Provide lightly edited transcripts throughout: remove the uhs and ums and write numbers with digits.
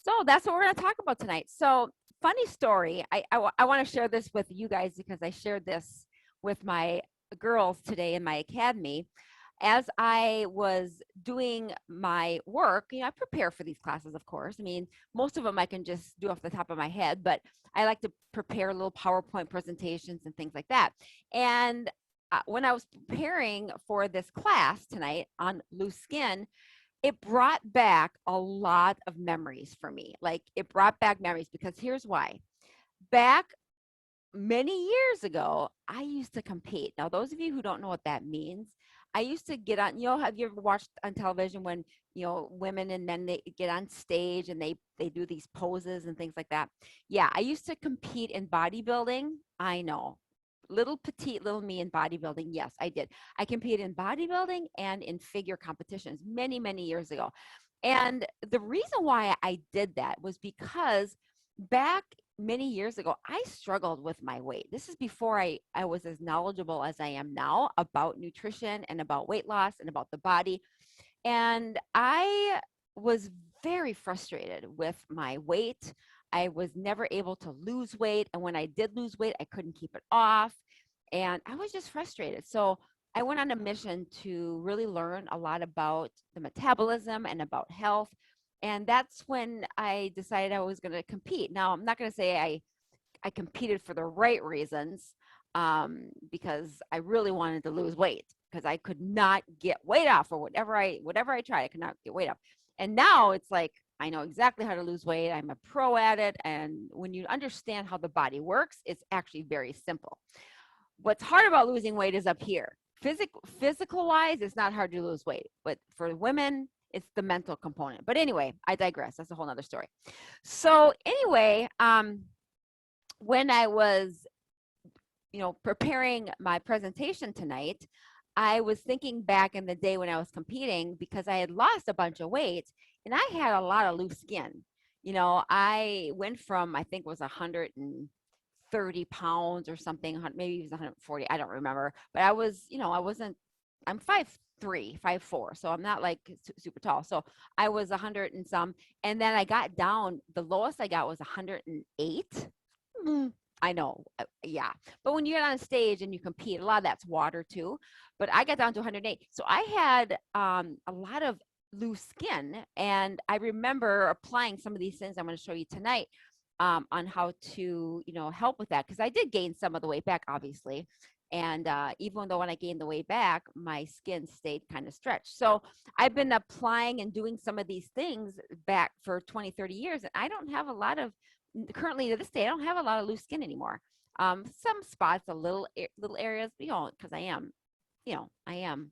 So that's what we're going to talk about tonight. So funny story. I want to share this with you guys because I shared this with my girls today in my academy. As I was doing my work, I prepare for these classes, of course. I mean, most of them I can just do off the top of my head, but I like to prepare little PowerPoint presentations and things like that. And when I was preparing for this class tonight on loose skin, it brought back a lot of memories for me. Like it brought back memories because here's why. Back many years ago, I used to compete. Now, those of you who don't know what that means, I used to get on, have you ever watched on television when, women and men, they get on stage and they do these poses and things like that? Yeah, I used to compete in bodybuilding. I know. Little petite little me in bodybuilding. Yes, I did. I competed in bodybuilding and in figure competitions many, many years ago. And the reason why I did that was because back many years ago, I struggled with my weight. This is before I was as knowledgeable as I am now about nutrition and about weight loss and about the body. And I was very frustrated with my weight. I was never able to lose weight. And when I did lose weight, I couldn't keep it off. And I was just frustrated. So I went on a mission to really learn a lot about the metabolism and about health. And that's when I decided I was going to compete. Now, I'm not going to say I competed for the right reasons, because I really wanted to lose weight because I could not get weight off, or whatever I tried, I could not get weight off. And now it's like, I know exactly how to lose weight. I'm a pro at it. And when you understand how the body works, it's actually very simple. What's hard about losing weight is up here. Physical wise, it's not hard to lose weight, but for women, it's the mental component. But anyway, I digress. That's a whole nother story. So anyway, when I was, preparing my presentation tonight, I was thinking back in the day when I was competing because I had lost a bunch of weight and I had a lot of loose skin. I went from, I think it was 130 pounds or something, maybe it was 140. I don't remember, but I was, I'm 5'3", 5'4", so I'm not like super tall. So I was 100 and some, and then I got down, the lowest I got was 108. I know, yeah. But when you get on stage and you compete, a lot of that's water too. But I got down to 108. So I had a lot of loose skin, and I remember applying some of these things I'm going to show you tonight on how to, help with that, because I did gain some of the weight back, obviously. And even though when I gained the weight back, my skin stayed kind of stretched. So I've been applying and doing some of these things back for 20, 30 years. And I don't have a lot of, currently to this day, I don't have a lot of loose skin anymore. Some spots, little areas, because I am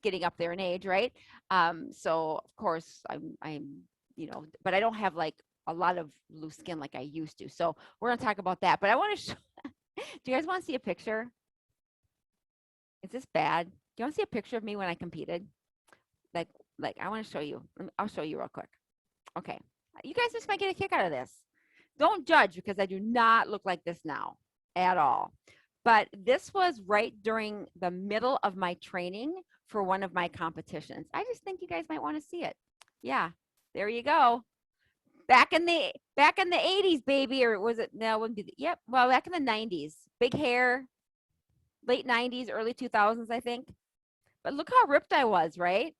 getting up there in age, right? So of course I'm, but I don't have like a lot of loose skin like I used to. So we're going to talk about that. But I want to show, do you guys want to see a picture? Is this bad? Do you want to see a picture of me when I competed? Like I want to show you. I'll show you real quick. Okay. You guys just might get a kick out of this. Don't judge because I do not look like this now at all. But this was right during the middle of my training for one of my competitions. I just think you guys might want to see it. Yeah, there you go. Back in the 80s, baby, or was it? No, yep. Well, back in the 90s, big hair, late 90s, early 2000s, I think. But look how ripped I was, right?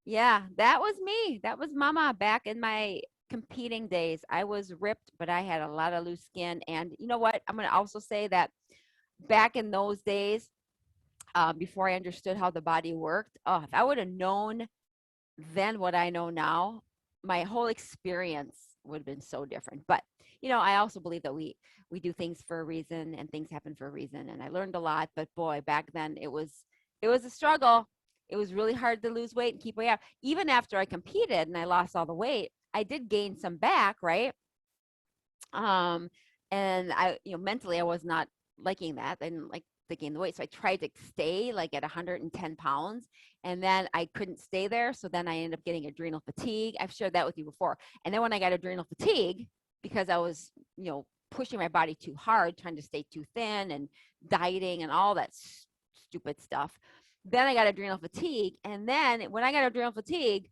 Yeah, that was me. That was mama back in my competing days. I was ripped, but I had a lot of loose skin. And you know what? I'm going to also say that back in those days, before I understood how the body worked, if I would have known then what I know now, my whole experience would have been so different. But I also believe that we do things for a reason and things happen for a reason. And I learned a lot, but boy, back then it was a struggle. It was really hard to lose weight and keep weight off. Even after I competed and I lost all the weight, I did gain some back, right? And I, mentally I was not liking that. I didn't like to gain the weight. So I tried to stay like at 110 pounds, and then I couldn't stay there. So then I ended up getting adrenal fatigue. I've shared that with you before. And then when I got adrenal fatigue, because I was, pushing my body too hard, trying to stay too thin and dieting and all that stupid stuff, then I got adrenal fatigue. And then when I got adrenal fatigue,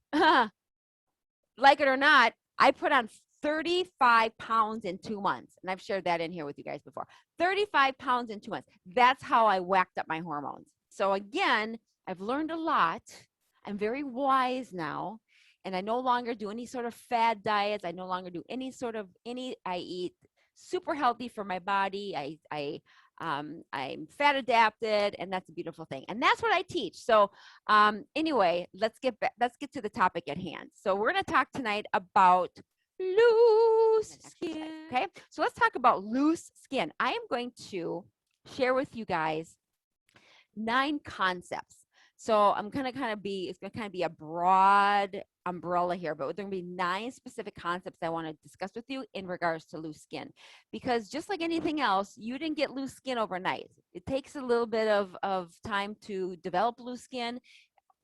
like it or not, I put on 35 pounds in 2 months. And I've shared that in here with you guys before. 35 pounds in 2 months. That's how I whacked up my hormones. So again, I've learned a lot. I'm very wise now. And I no longer do any sort of fad diets. I no longer do any sort of I eat super healthy for my body. I'm fat adapted, and that's a beautiful thing. And that's what I teach. So anyway, let's get to the topic at hand. So we're going to talk tonight about loose skin. Okay, so let's talk about loose skin. I am going to share with you guys 9 concepts. So I'm going to kind of be, it's going to kind of be a broad umbrella here, but there are going to be 9 specific concepts I want to discuss with you in regards to loose skin. Because just like anything else, you didn't get loose skin overnight. It takes a little bit of time to develop loose skin.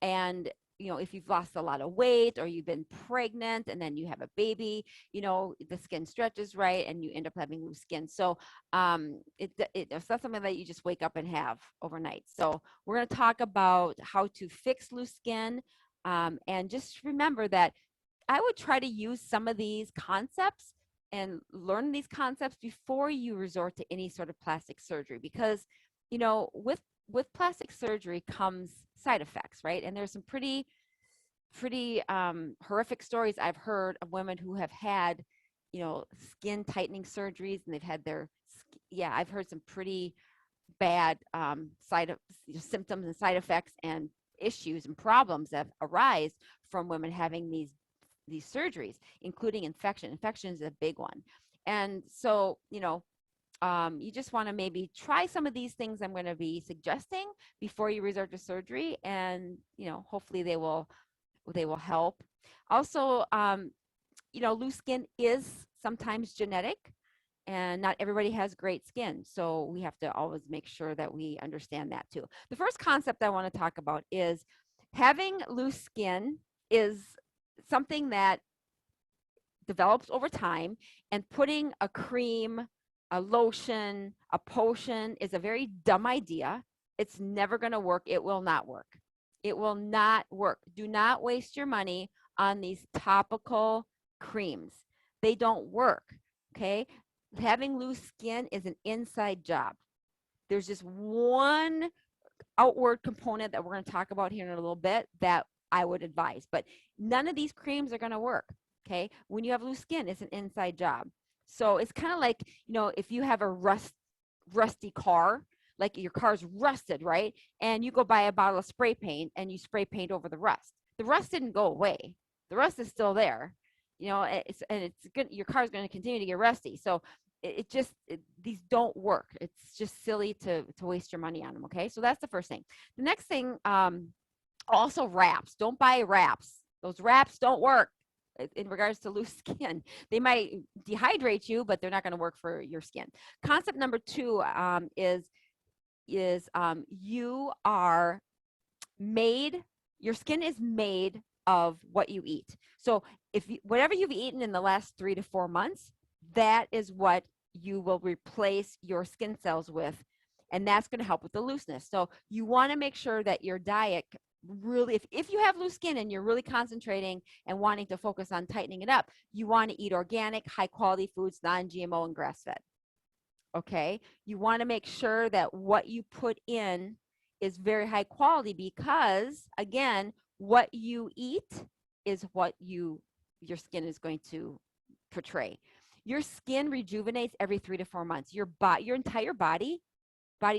And if you've lost a lot of weight or you've been pregnant and then you have a baby, the skin stretches right and you end up having loose skin. So it's not something that you just wake up and have overnight. So we're going to talk about how to fix loose skin. And just remember that I would try to use some of these concepts and learn these concepts before you resort to any sort of plastic surgery, because, with plastic surgery comes side effects, right? And there's some pretty horrific stories I've heard of women who have had, skin tightening surgeries, and they've had I've heard some pretty bad symptoms and side effects and issues and problems that arise from women having these surgeries, including infection. Infection is a big one. And so, you just want to maybe try some of these things I'm going to be suggesting before you resort to surgery, and hopefully they will help. Also, loose skin is sometimes genetic, and not everybody has great skin, so we have to always make sure that we understand that too. The first concept I want to talk about is having loose skin is something that develops over time, and putting a cream, a lotion, a potion is a very dumb idea. It's never going to work. It will not work. It will not work. Do not waste your money on these topical creams. They don't work, okay? Having loose skin is an inside job. There's just one outward component that we're going to talk about here in a little bit that I would advise, but none of these creams are going to work, okay? When you have loose skin, it's an inside job. So it's kind of like, if you have a rusty car, like your car's rusted, right? And you go buy a bottle of spray paint and you spray paint over the rust. The rust didn't go away. The rust is still there, it's good. Your car's going to continue to get rusty. So these don't work. It's just silly to waste your money on them. Okay. So that's the first thing. The next thing, also wraps. Don't buy wraps. Those wraps don't work in regards to loose skin. They might dehydrate you, but they're not going to work for your skin. Concept number 2 is you are made, your skin is made of what you eat. So whatever you've eaten in the last 3 to 4 months, that is what you will replace your skin cells with, and that's going to help with the looseness. So you want to make sure that your diet really, if you have loose skin and you're really concentrating and wanting to focus on tightening it up, you want to eat organic, high quality foods, non-GMO and grass-fed. Okay, you want to make sure that what you put in is very high quality, because again, what you eat is what your skin is going to portray. Your skin rejuvenates every 3 to 4 months. Your entire body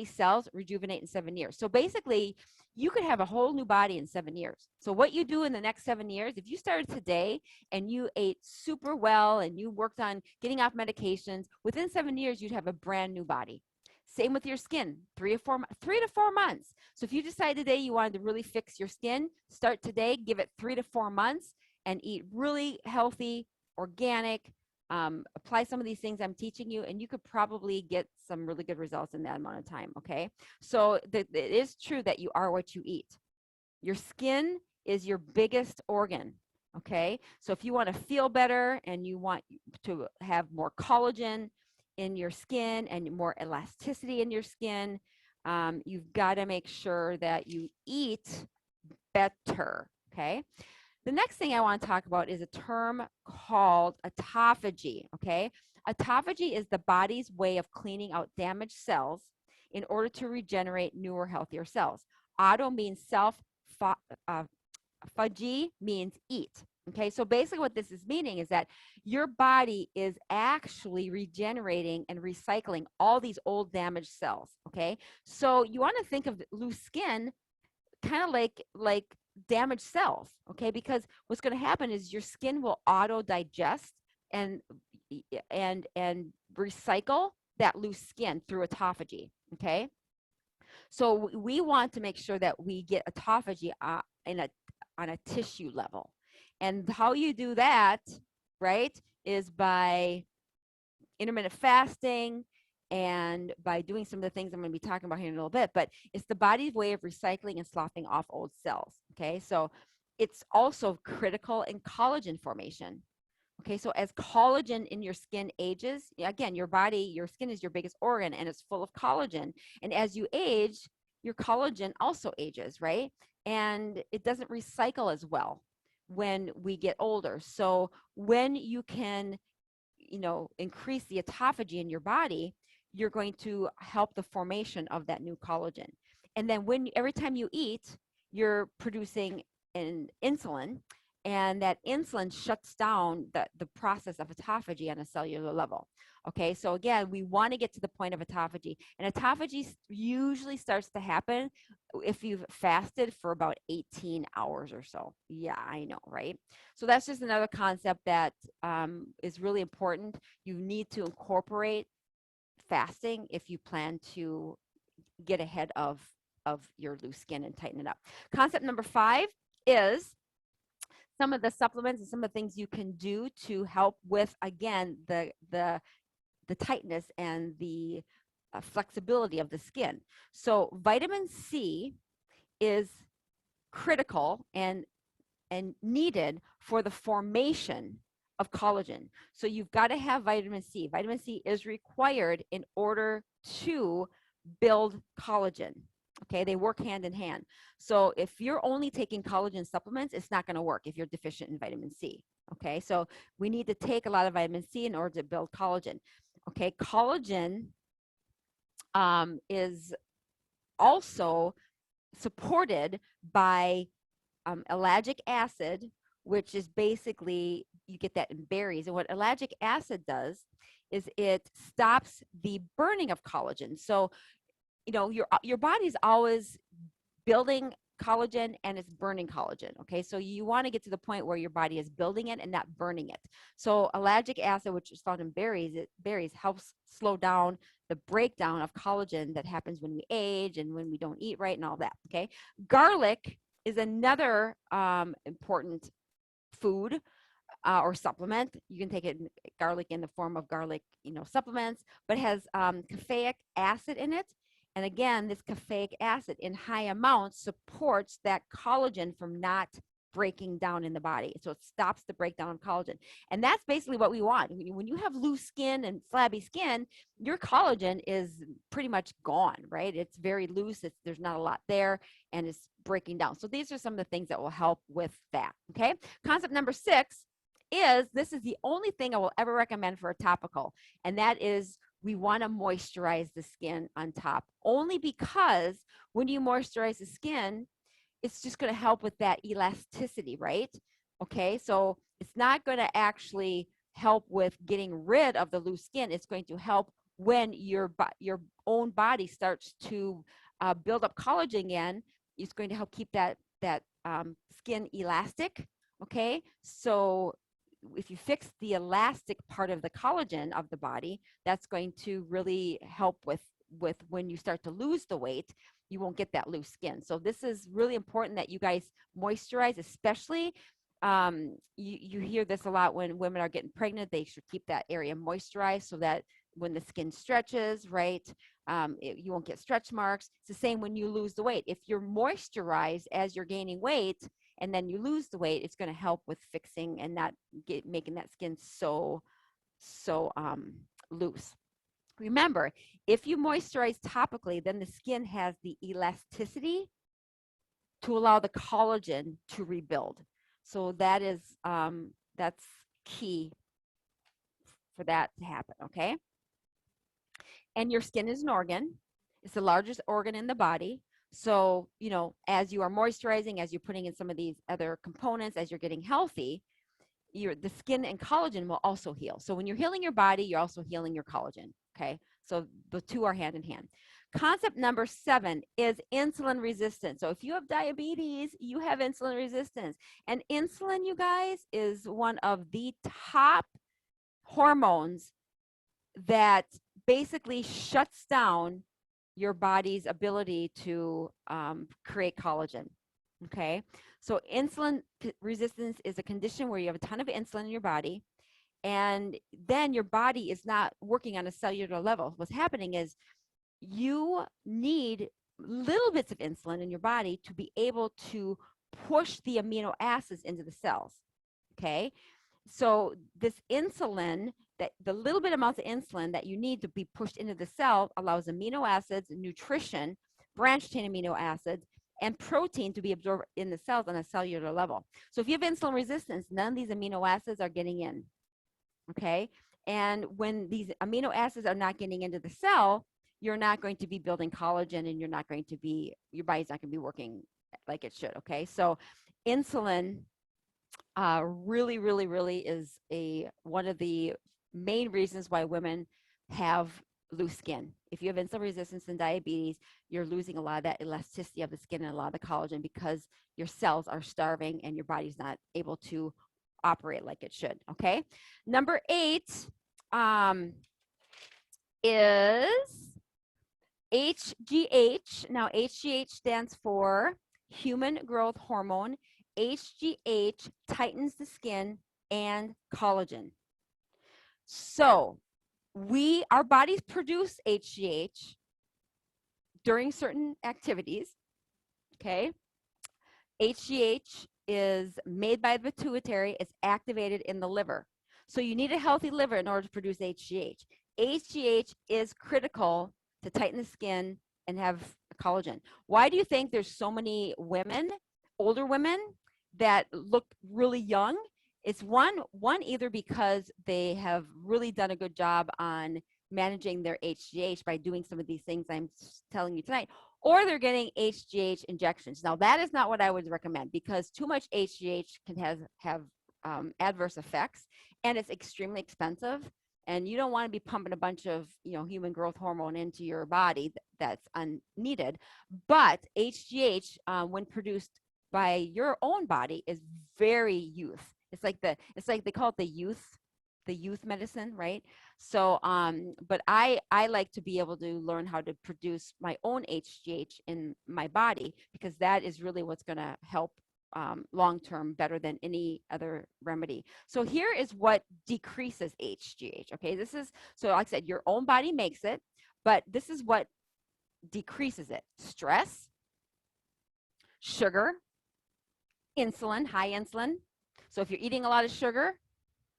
cells rejuvenate in 7 years. So basically, you could have a whole new body in 7 years. So what you do in the next 7 years, if you started today and you ate super well and you worked on getting off medications, within 7 years, you'd have a brand new body. Same with your skin, 3 to 4 months. So if you decide today you wanted to really fix your skin, start today, give it 3 to 4 months, and eat really healthy, organic, apply some of these things I'm teaching you, and you could probably get some really good results in that amount of time, okay? So it is true that you are what you eat. Your skin is your biggest organ, okay? So if you want to feel better and you want to have more collagen in your skin and more elasticity in your skin, you've got to make sure that you eat better, okay? The next thing I want to talk about is a term called autophagy, okay? Autophagy is the body's way of cleaning out damaged cells in order to regenerate newer, healthier cells. Auto means self, phagy means eat. Okay, so basically what this is meaning is that your body is actually regenerating and recycling all these old damaged cells. Okay, so you want to think of loose skin kind of like damaged cells. Okay, because what's going to happen is your skin will auto digest and and recycle that loose skin through autophagy. Okay, so we want to make sure that we get autophagy on a tissue level. And how you do that, right, is by intermittent fasting and by doing some of the things I'm going to be talking about here in a little bit. But it's the body's way of recycling and sloughing off old cells. Okay, so it's also critical in collagen formation. Okay, so as collagen in your skin ages, again, your skin is your biggest organ and it's full of collagen. And as you age, your collagen also ages, right? And it doesn't recycle as well when we get older. So when you can, increase the autophagy in your body, you're going to help the formation of that new collagen. And then every time you eat, you're producing an insulin, and that insulin shuts down the process of autophagy on a cellular level. Okay, so again, we want to get to the point of autophagy, and autophagy usually starts to happen if you've fasted for about 18 hours or so. Yeah, I know, right? So that's just another concept that is really important. You need to incorporate fasting if you plan to get ahead of your loose skin and tighten it up. Concept number 5 is some of the supplements and some of the things you can do to help with, again, the tightness and the flexibility of the skin. So vitamin C is critical and needed for the formation of collagen. So you've got to have vitamin C. Vitamin C is required in order to build collagen. Okay, they work hand in hand. So if you're only taking collagen supplements, it's not going to work if you're deficient in vitamin C. Okay, so we need to take a lot of vitamin C in order to build collagen. Okay, collagen is also supported by ellagic acid, which is basically, you get that in berries. And what ellagic acid does is it stops the burning of collagen. So, your body's always building collagen and it's burning collagen. Okay, so you want to get to the point where your body is building it and not burning it. So ellagic acid, which is found in berries helps slow down the breakdown of collagen that happens when we age and when we don't eat right and all that. Okay, garlic is another important food or supplement. You can take garlic in the form of garlic, supplements, but it has caffeic acid in it. And again, this caffeic acid in high amounts supports that collagen from not breaking down in the body. So it stops the breakdown of collagen. And that's basically what we want. When you have loose skin and flabby skin, your collagen is pretty much gone, right? It's very loose. There's not a lot there and it's breaking down. So these are some of the things that will help with that. Okay. Concept number 6 is, this is the only thing I will ever recommend for a topical, and that is we want to moisturize the skin on top, only because when you moisturize the skin, it's just going to help with that elasticity, right? Okay, so it's not going to actually help with getting rid of the loose skin. It's going to help when your own body starts to build up collagen again. It's going to help keep that skin elastic. Okay, so if you fix the elastic part of the collagen of the body, that's going to really help with when you start to lose the weight, you won't get that loose skin. So this is really important that you guys moisturize, especially you hear this a lot when women are getting pregnant. They should keep that area moisturized so that when the skin stretches, right, you won't get stretch marks. It's the same when you lose the weight. If you're moisturized as you're gaining weight and then you lose the weight, it's going to help with fixing and not making that skin so loose. Remember, if you moisturize topically, then the skin has the elasticity to allow the collagen to rebuild. So that is that's key for that to happen, okay? And your skin is an organ. It's the largest organ in the body. So, you know, as you are moisturizing, as you're putting in some of these other components, as you're getting healthy, the skin and collagen will also heal. So when you're healing your body, you're also healing your collagen, okay? So the two are hand in hand. Concept number 7 is insulin resistance. So if you have diabetes, you have insulin resistance. And insulin, you guys, is one of the top hormones that basically shuts down your body's ability to create collagen. Okay, so insulin resistance is a condition where you have a ton of insulin in your body, and then your body is not working on a cellular level. What's happening is you need little bits of insulin in your body to be able to push the amino acids into the cells. Okay, so this insulin, that the little bit amounts of insulin that you need to be pushed into the cell, allows amino acids, nutrition, branched chain amino acids, and protein to be absorbed in the cells on a cellular level. So if you have insulin resistance, none of these amino acids are getting in, okay? And when these amino acids are not getting into the cell, you're not going to be building collagen, and you're not going to be, your body's not going to be working like it should, okay? So insulin really is one of the main reasons why women have loose skin. If you have insulin resistance and diabetes, you're losing a lot of that elasticity of the skin and a lot of the collagen because your cells are starving and your body's not able to operate like it should, okay? Number 8 is HGH. Now, HGH stands for human growth hormone. HGH tightens the skin and collagen. So our bodies produce HGH during certain activities, okay? HGH is made by the pituitary. It's activated in the liver. So you need a healthy liver in order to produce HGH. HGH is critical to tighten the skin and have collagen. Why do you think there's so many women, older women, that look really young? It's one either because they have really done a good job on managing their HGH by doing some of these things I'm telling you tonight, or they're getting HGH injections. Now, that is not what I would recommend, because too much HGH can have adverse effects, and it's extremely expensive. And you don't want to be pumping a bunch of, you know, human growth hormone into your body that's unneeded. But HGH, when produced by your own body, is very youth. It's like they call it the youth medicine, right? So, but I like to be able to learn how to produce my own HGH in my body, because that is really what's going to help long-term better than any other remedy. So here is what decreases HGH. Okay, this is, so like I said, your own body makes it, but this is what decreases it: stress, sugar, insulin, high insulin. So if you're eating a lot of sugar,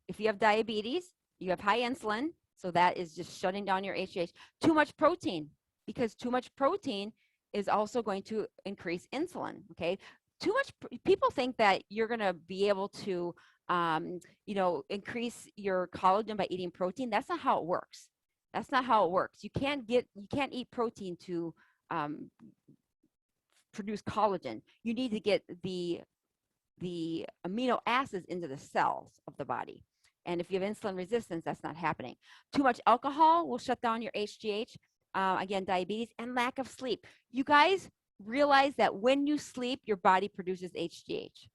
if you have diabetes, you have high insulin, so that is just shutting down your HGH. Too much protein, because too much protein is also going to increase insulin, okay? Too much, people think that you're going to be able to, you know, increase your collagen by eating protein. That's not how it works. That's not how it works. You can't eat protein to produce collagen. You need to get the amino acids into the cells of the body. And if you have insulin resistance, that's not happening. Too much alcohol will shut down your HGH. Again, diabetes and lack of sleep. You guys realize that when you sleep, your body produces HGH.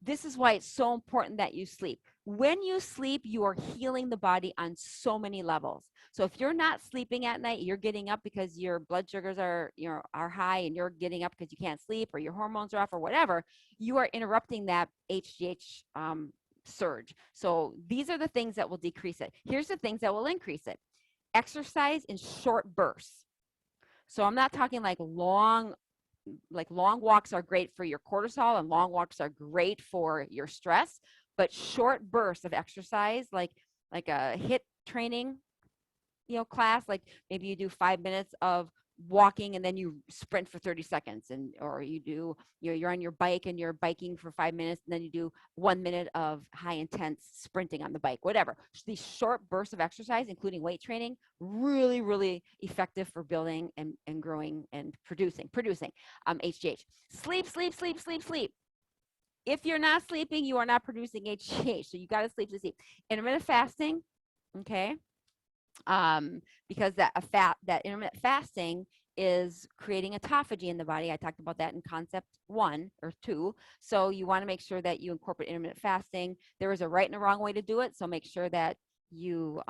This is why it's so important that you sleep. When you sleep, you are healing the body on so many levels. So if you're not sleeping at night, you're getting up because your blood sugars are high, and you're getting up because you can't sleep, or your hormones are off, or whatever, you are interrupting that HGH surge. So these are the things that will decrease it. Here's the things that will increase it: exercise in short bursts. So I'm not talking like long walks are great for your cortisol, and long walks are great for your stress, but short bursts of exercise, like a HIIT training, you know, class, like maybe you do 5 minutes of walking and then you sprint for 30 seconds, and or you're on your bike and you're biking for 5 minutes, and then you do 1 minute of high intense sprinting on the bike, whatever. These short bursts of exercise, including weight training, really, really effective for building and growing and producing HGH. Sleep, sleep, sleep, sleep, sleep. If you're not sleeping, you are not producing HGH. So you got to sleep. Intermittent fasting, okay? Because that intermittent fasting is creating autophagy in the body. I talked about that in concept 1 or 2. So you want to make sure that you incorporate intermittent fasting. There is a right and a wrong way to do it. So make sure that you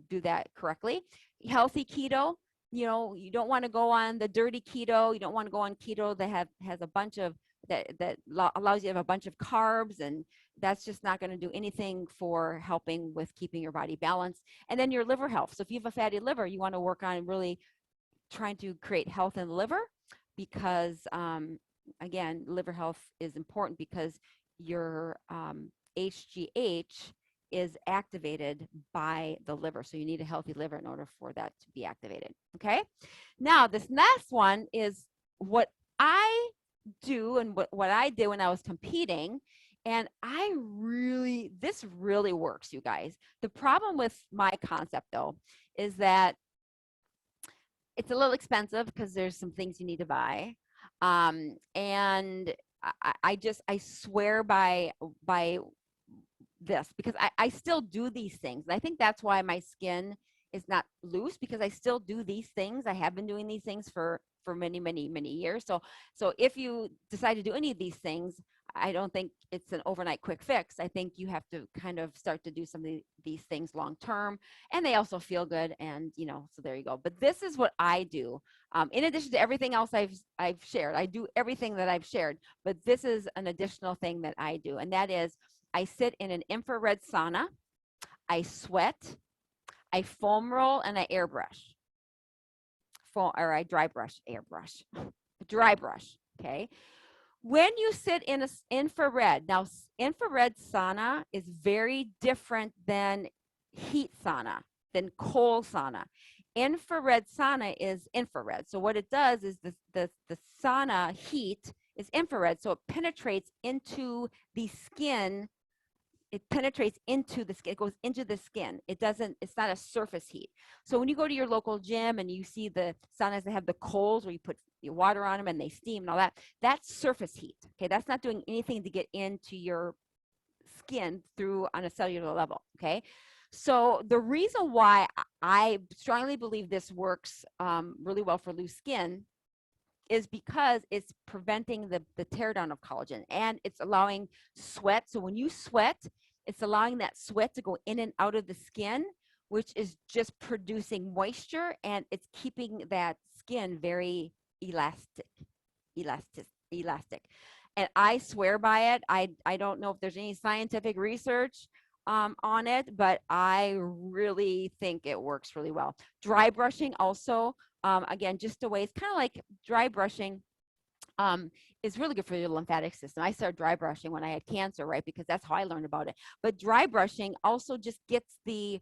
do that correctly. Healthy keto, you don't want to go on the dirty keto. You don't want to go on keto that has a bunch of that allows you to have a bunch of carbs, and that's just not going to do anything for helping with keeping your body balanced. And then your liver health. So if you have a fatty liver, you want to work on really trying to create health in the liver, because again, liver health is important because your HGH is activated by the liver. So you need a healthy liver in order for that to be activated. Okay. Now this next one is what I do and what I did when I was competing. And this really works, you guys. The problem with my concept though, is that it's a little expensive because there's some things you need to buy. And I swear by this, because I still do these things. And I think that's why my skin is not loose, because I still do these things. I have been doing these things for many, many, many years. So if you decide to do any of these things, I don't think it's an overnight quick fix. I think you have to kind of start to do some of these things long term, and they also feel good. And so there you go. But this is what I do. In addition to everything else I've shared, I do everything that I've shared, but this is an additional thing that I do, and that is I sit in an infrared sauna, I sweat, I foam roll, and I airbrush. I dry brush, dry brush. Okay. When you sit in an infrared, now infrared sauna is very different than heat sauna, than cold sauna. Infrared sauna is infrared. So what it does is the sauna heat is infrared. So it penetrates into the skin. It penetrates into the skin. It goes into the skin. It's not a surface heat. So when you go to your local gym and you see the saunas that have the coals where you put your water on them and they steam and all that, that's surface heat. Okay. That's not doing anything to get into your skin through on a cellular level. Okay. So the reason why I strongly believe this works really well for loose skin is because it's preventing the tear down of collagen, and it's allowing sweat. So when you sweat, it's allowing that sweat to go in and out of the skin, which is just producing moisture, and it's keeping that skin very elastic. And I swear by it. I don't know if there's any scientific research on it, but I really think it works really well. Dry brushing also, again, just a way, it's kind of like dry brushing is really good for your lymphatic system. I started dry brushing when I had cancer, right? Because that's how I learned about it. But dry brushing also just gets the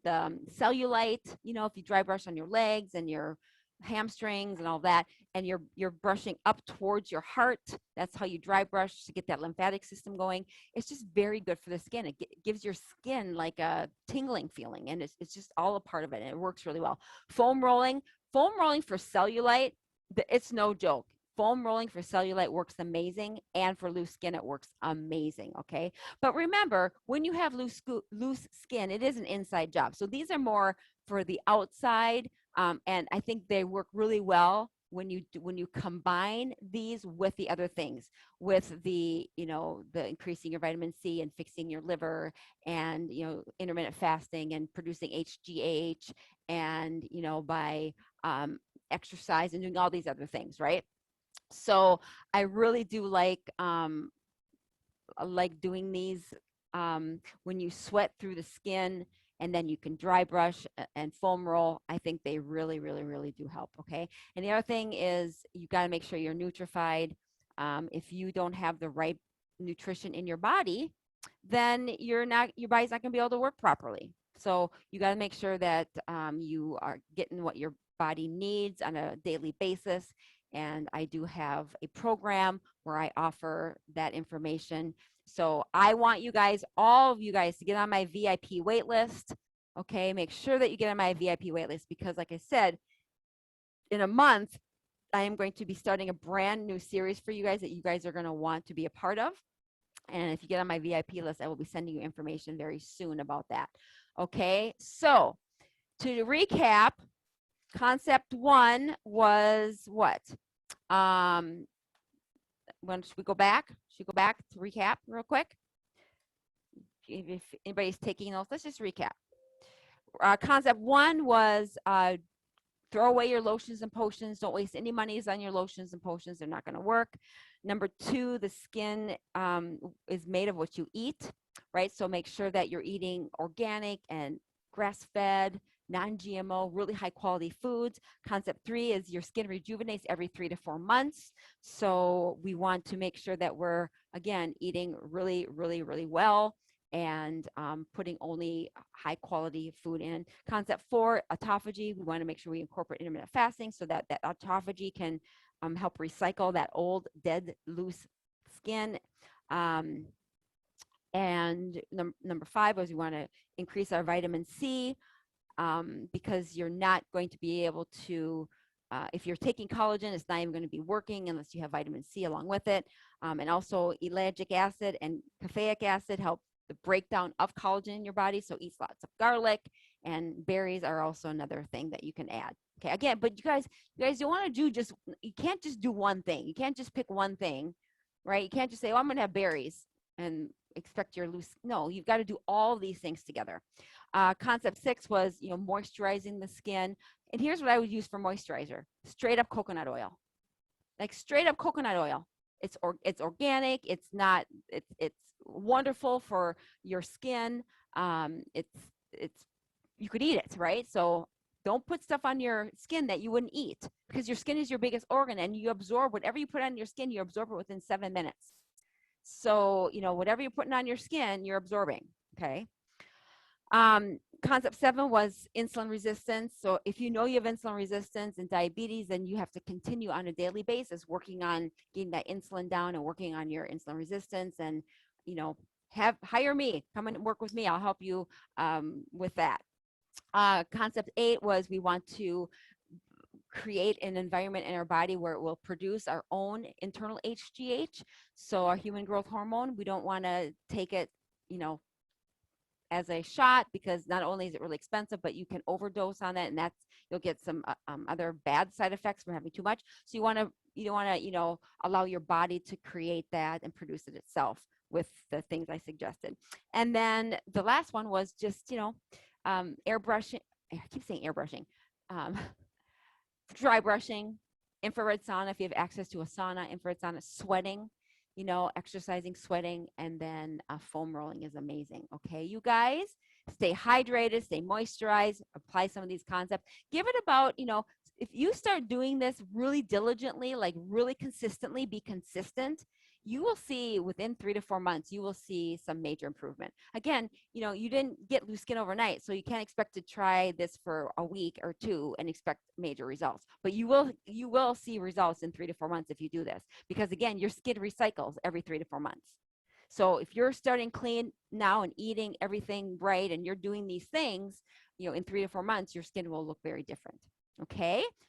cellulite, if you dry brush on your legs and your hamstrings and all that, and you're brushing up towards your heart. That's how you dry brush to get that lymphatic system going. It's just very good for the skin. It gives your skin like a tingling feeling, and it's just all a part of it, and it works really well. Foam rolling for cellulite, it's no joke. Foam rolling for cellulite works amazing, and for loose skin, it works amazing. Okay. But remember, when you have loose skin, it is an inside job. So these are more for the outside. And I think they work really well when you combine these with the other things, with the increasing your vitamin C and fixing your liver, and intermittent fasting and producing HGH, and by exercise and doing all these other things, right? So I really do like doing these when you sweat through the skin, and then you can dry brush and foam roll. I think they really, really, really do help. Okay. And the other thing is you got to make sure you're Nutrified. If you don't have the right nutrition in your body, then your body's not going to be able to work properly. So you got to make sure that you are getting what your body needs on a daily basis. And I do have a program where I offer that information. So I want you guys, all of you guys, to get on my VIP wait list. Okay, make sure that you get on my VIP wait list because, like I said, in a month, I am going to be starting a brand new series for you guys that you guys are going to want to be a part of. And if you get on my VIP list, I will be sending you information very soon about that. Okay, so to recap, concept 1 was what? When should we go back? Should we go back to recap real quick? If anybody's taking notes, let's just recap. Concept 1 was throw away your lotions and potions. Don't waste any monies on your lotions and potions. They're not going to work. Number 2, the skin is made of what you eat, right? So make sure that you're eating organic and grass-fed, non-GMO, really high-quality foods. Concept 3 is your skin rejuvenates every 3 to 4 months. So we want to make sure that we're, again, eating really, really, really well and putting only high quality food in. Concept 4, autophagy. We want to make sure we incorporate intermittent fasting so that that autophagy can help recycle that old, dead, loose skin. And number 5 was we want to increase our vitamin C because you're not going to be able to, if you're taking collagen, it's not even going to be working unless you have vitamin C along with it. And also ellagic acid and caffeic acid help the breakdown of collagen in your body. So eat lots of garlic, and berries are also another thing that you can add. Okay, again, but you guys, you want to do just, you can't just do one thing. You can't just pick one thing, right? You can't just say, oh, I'm going to have berries and expect your loose. No, you've got to do all these things together. Concept 6 was, moisturizing the skin. And here's what I would use for moisturizer: straight up coconut oil, like straight up coconut oil. It's organic. It's not. It's wonderful for your skin. It's you could eat it, right? So don't put stuff on your skin that you wouldn't eat, because your skin is your biggest organ, and you absorb whatever you put on your skin. You absorb it within 7 minutes. So whatever you're putting on your skin, you're absorbing. Okay. Concept 7 was insulin resistance. So if you know you have insulin resistance and diabetes, then you have to continue on a daily basis working on getting that insulin down and working on your insulin resistance. And hire me, come and work with me. I'll help you with that. Concept 8 was we want to create an environment in our body where it will produce our own internal HGH. So our human growth hormone, we don't want to take it, as a shot, because not only is it really expensive, but you can overdose on it, and you'll get some other bad side effects from having too much. So you don't want to allow your body to create that and produce it itself with the things I suggested. And then the last one was just airbrushing. I keep saying airbrushing. Dry brushing, infrared sauna if you have access to a sauna, infrared sauna, sweating. Exercising, sweating, and then foam rolling is amazing. Okay, you guys, stay hydrated, stay moisturized, apply some of these concepts. Give it about, if you start doing this really diligently, like really consistently, be consistent, you will see within 3 to 4 months, you will see some major improvement. Again, you didn't get loose skin overnight, so you can't expect to try this for a week or 2 and expect major results. But you will see results in 3 to 4 months if you do this, because again, your skin recycles every 3 to 4 months. So if you're starting clean now and eating everything right, and you're doing these things, in 3 to 4 months, your skin will look very different. Okay,